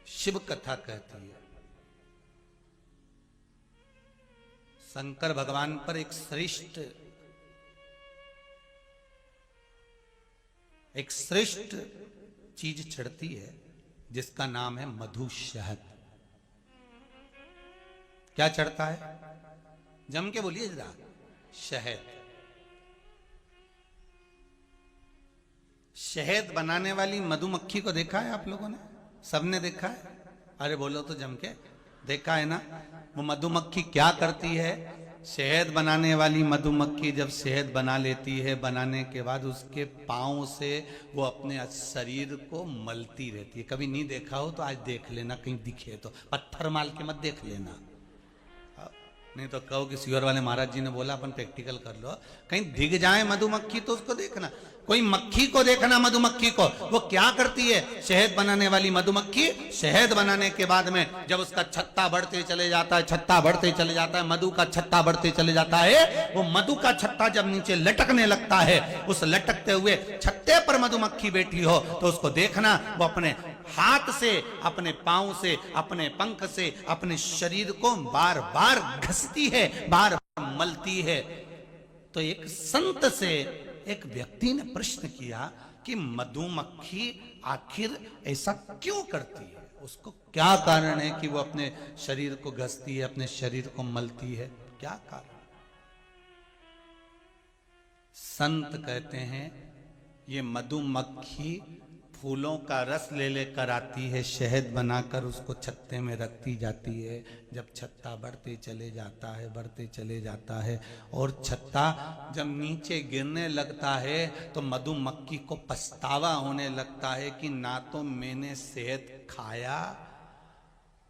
शिव कथा कहती है। शंकर भगवान पर एक श्रेष्ठ चीज चढ़ती है जिसका नाम है मधु शहद। क्या चढ़ता है? जम के बोलिए जरा। शहद। शहद बनाने वाली मधुमक्खी को देखा है आप लोगों ने? सबने देखा है? अरे बोलो तो जम के। देखा है ना? वो मधुमक्खी क्या करती है? शहद बनाने वाली मधुमक्खी जब शहद बना लेती है, बनाने के बाद उसके पाँव से वो अपने शरीर को मलती रहती है। कभी नहीं देखा हो तो आज देख लेना, कहीं दिखे तो पत्थर माल के मत देख लेना, नहीं तो कहो कि सियोर वाले महाराज जी ने बोला अपन प्रैक्टिकल कर लो। कहीं दिख जाए मधुमक्खी तो उसको देखना। कोई मक्खी को देखना, मधुमक्खी को वो क्या करती है? शहद बनाने वाली मधुमक्खी शहद बनाने के बाद में जब उसका छत्ता बढ़ते चले जाता है, छत्ता बढ़ते चले जाता है, मधु का छत्ता बढ़ते चले जाता है, वो मधु का छत्ता जब नीचे लटकने लगता है, उस लटकते हुए छत्ते पर मधुमक्खी बैठी हो तो उसको देखना, वो अपने हाथ से, अपने पांव से, अपने पंख से अपने शरीर को बार बार घसती है, बार बार मलती है। तो एक संत से एक व्यक्ति ने प्रश्न किया कि मधुमक्खी आखिर ऐसा क्यों करती है? उसको क्या कारण है कि वो अपने शरीर को घसती है, अपने शरीर को मलती है? क्या कारण? संत कहते हैं ये मधुमक्खी फूलों का रस ले लेकर आती है, शहद बनाकर उसको छत्ते में रखती जाती है। जब छत्ता बढ़ते चले जाता है, बढ़ते चले जाता है, और छत्ता जब नीचे गिरने लगता है तो मधुमक्खी को पछतावा होने लगता है कि ना तो मैंने शहद खाया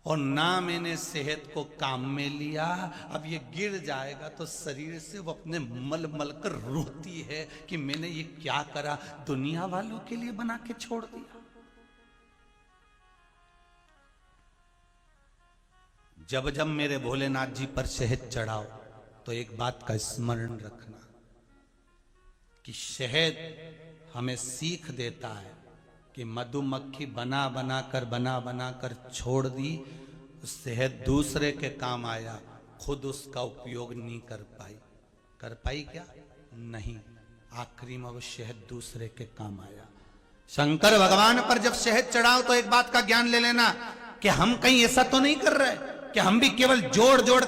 और ना मैंने शहद को काम में लिया, अब ये गिर जाएगा तो शरीर से वो अपने मल मल कर रोती है कि मैंने ये क्या करा, दुनिया वालों के लिए बना के छोड़ दिया। जब जब मेरे भोलेनाथ जी पर शहद चढ़ाओ तो एक बात का स्मरण रखना कि शहद हमें सीख देता है कि मधुमक्खी बना बना कर छोड़ दी, शहद दूसरे के काम आया, खुद उसका उपयोग नहीं कर पाई। कर पाई क्या? नहीं। आखिरी में वो शहद दूसरे के काम आया। शंकर भगवान पर जब शहद चढ़ाओ तो एक बात का ज्ञान ले लेना कि हम कहीं ऐसा तो नहीं कर रहे कि हम भी केवल जोड़ जोड़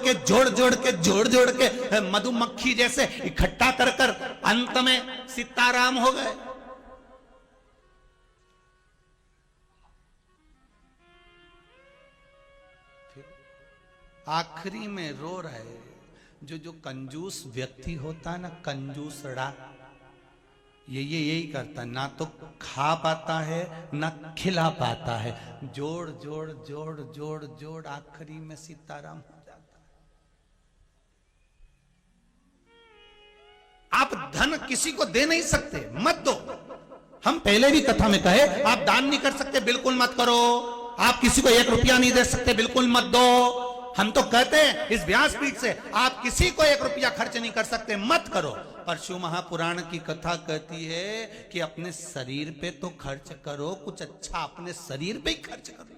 के मधुमक्खी जैसे इकट्ठा कर कर अंत में सीताराम हो गए। आखिरी में रो रहे। जो कंजूस व्यक्ति होता है ना, कंजूसड़ा, यही करता है, ना तो खा पाता है ना खिला पाता है, जोड़ जोड़ आखिरी में सीताराम हो जाता है। आप धन किसी को दे नहीं सकते, मत दो। हम पहले भी कथा में कहे, आप दान नहीं कर सकते, बिल्कुल मत करो। आप किसी को 1 रुपया नहीं दे सकते, बिल्कुल मत दो। हम तो कहते हैं इस व्यासपीठ से, आप किसी को 1 रुपया खर्च नहीं कर सकते, मत करो। पर शिव महापुराण की कथा कहती है कि अपने शरीर पे तो खर्च करो, कुछ अच्छा अपने शरीर पे ही खर्च करो।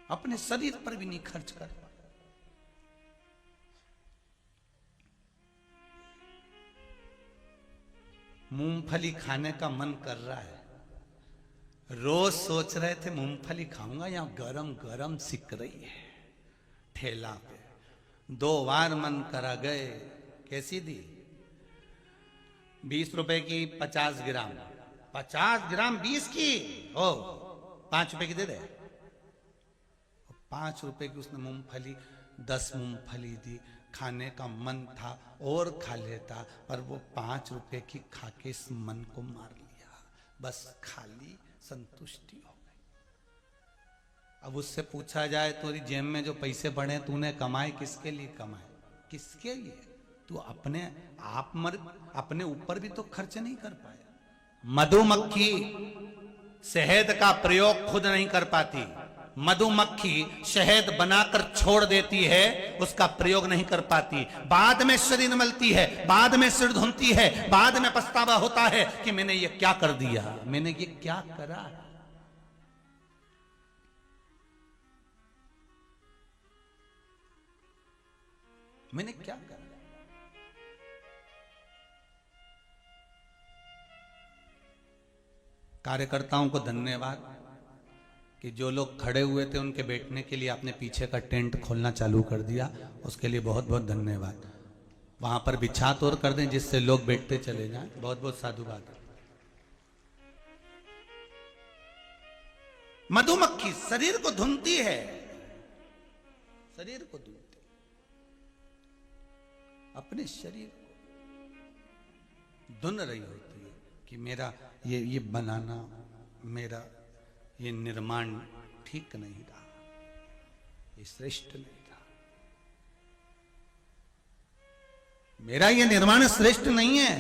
अपने शरीर पर भी नहीं खर्च कर। मूंगफली खाने का मन कर रहा है, रोज सोच रहे थे मूंगफली खाऊंगा, यहां गरम गरम सिक रही है ठेला पे। 2 बार मन करा गए। कैसी दी? 20 रुपए की 50 ग्राम। 50 ग्राम 20 की हो, 5 रुपए की दे दे। 5 रुपए की उसने मूंगफली 10 मूंगफली दी। खाने का मन था और खा लेता, पर वो 5 रुपए की खाके इस मन को मार लिया। बस खाली संतुष्टि हो गई। अब उससे पूछा जाए तेरी जेब में जो पैसे पड़े तूने कमाए किसके लिए कमाए? किसके लिए? तू अपने ऊपर भी तो खर्च नहीं कर पाया। मधुमक्खी शहद का प्रयोग खुद नहीं कर पाती, मधुमक्खी शहद बनाकर छोड़ देती है, उसका प्रयोग नहीं कर पाती, बाद में शरीर मलती है, बाद में सिर धुनती है, बाद में पछतावा होता है कि मैंने ये क्या कर दिया, मैंने ये क्या करा। मैंने क्या करा। कार्यकर्ताओं को धन्यवाद कि जो लोग खड़े हुए थे उनके बैठने के लिए आपने पीछे का टेंट खोलना चालू कर दिया, उसके लिए बहुत बहुत धन्यवाद। वहां पर बिछात और कर दें जिससे लोग बैठते चले जाएं, बहुत बहुत साधुवाद। मधुमक्खी शरीर को धुनती है, शरीर को धुनती, अपने शरीर को धुन रही होती है कि मेरा ये बनाना, मेरा ये निर्माण ठीक नहीं रहा, ये श्रेष्ठ नहीं था, मेरा ये निर्माण श्रेष्ठ नहीं है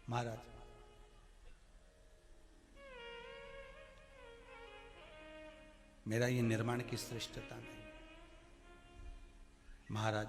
महाराज। मेरा ये निर्माण की श्रेष्ठता नहीं। महाराज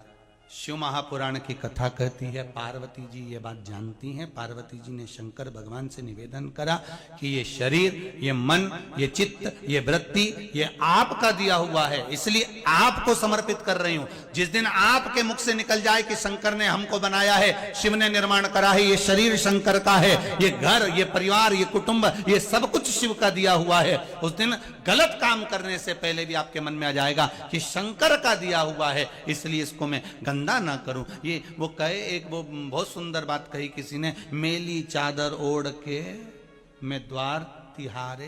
शिव महापुराण की कथा कहती है, पार्वती जी ये बात जानती हैं। पार्वती जी ने शंकर भगवान से निवेदन करा कि ये शरीर, ये मन, ये चित्त, ये वृत्ति, ये आपका दिया हुआ है, इसलिए आपको समर्पित कर रही हूं। जिस दिन आपके मुख से निकल जाए कि शंकर ने हमको बनाया है, शिव ने निर्माण करा है, ये शरीर शंकर का है, ये घर, ये परिवार, ये कुटुंब, ये सब कुछ शिव का दिया हुआ है, उस दिन गलत काम करने से पहले भी आपके मन में आ जाएगा कि शंकर का दिया हुआ है, इसलिए इसको मैं गंदा ना करूं। ये वो कहे, एक वो बहुत सुंदर बात कही किसी ने, मेली चादर ओढ़ के मैं द्वार तिहारे